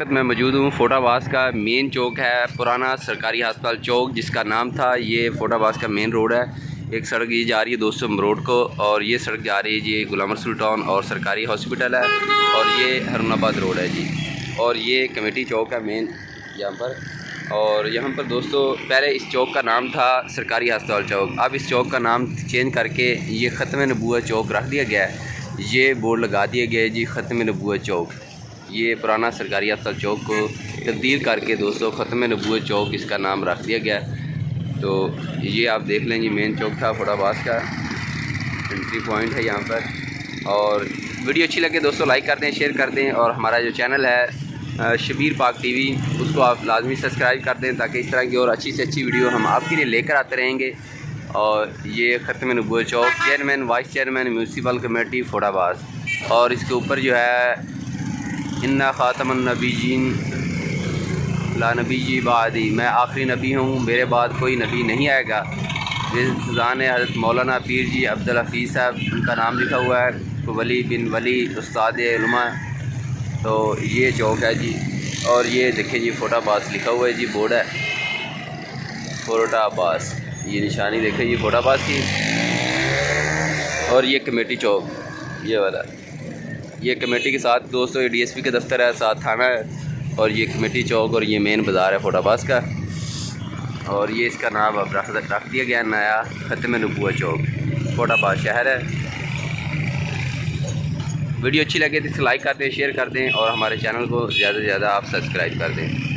मैं मौजूद हूँ फोटाबाज का मेन चौक है, पुराना सरकारी अस्पताल चौक जिसका नाम था। ये फोटाबाज का मेन रोड है। एक सड़क ये जा रही है दोस्तों रोड को, और ये सड़क जा रही है जी गुलाम रसूल टाउन और सरकारी हॉस्पिटल है, और ये हरुणाबाद रोड है जी। और ये कमेटी चौक है मेन यहाँ पर। और यहाँ पर दोस्तों पहले इस चौक का नाम था सरकारी अस्पताल चौक, अब इस चौक का नाम चेंज करके ये ख़त्म नबूवत चौक रख दिया गया है। ये बोर्ड लगा दिया गया है जी ख़त्म नबूवत चौक। ये पुराना सरकारी अस्पताल चौक को तब्दील करके दोस्तों ख़त्म नबूवत चौक इसका नाम रख दिया गया। तो ये आप देख लें जी मेन चौक था फोटाबाज का, एंट्री पॉइंट है यहाँ पर। और वीडियो अच्छी लगे दोस्तों लाइक कर दें, शेयर कर दें, और हमारा जो चैनल है शबीर पाक टीवी उसको आप लाजमी सब्सक्राइब कर दें, ताकि इस तरह की और अच्छी से अच्छी वीडियो हम आपके लिए लेकर आते रहेंगे। और ये Khatm Nabuwat Chowk, chairman vice chairman municipal committee फोटाबाज, और इसके ऊपर जो है इन्ना ख़ातमुन नबीयीन ला नबी बादी, मैं आखिरी नबी हूँ, मेरे बाद कोई नबी नहीं आएगा। फ़िज़ान हज़रत मौलाना पीर जी अब्दुल हफीज़ साहब, उनका नाम लिखा हुआ है, वली बिन वली उस्ताद उलमा। तो ये चौक है जी। और ये देखिए जी फोटाबाज लिखा हुआ है जी, बोर्ड है फोटाबाज, ये निशानी देखिए जी फोटाबाज की। और ये कमेटी चौक, ये वाला, ये कमेटी के साथ दोस्तों ये डीएसपी का दफ्तर है, साथ थाना है, और ये कमेटी चौक और ये मेन बाज़ार है फोटाबाज का। और ये इसका नाम अब रख दिया गया नया ख़त्म नबूवत चौक, फोटाबाज शहर है। वीडियो अच्छी लगे तो इसे लाइक कर दें, शेयर कर दें, और हमारे चैनल को ज़्यादा से ज़्यादा आप सब्सक्राइब कर दें।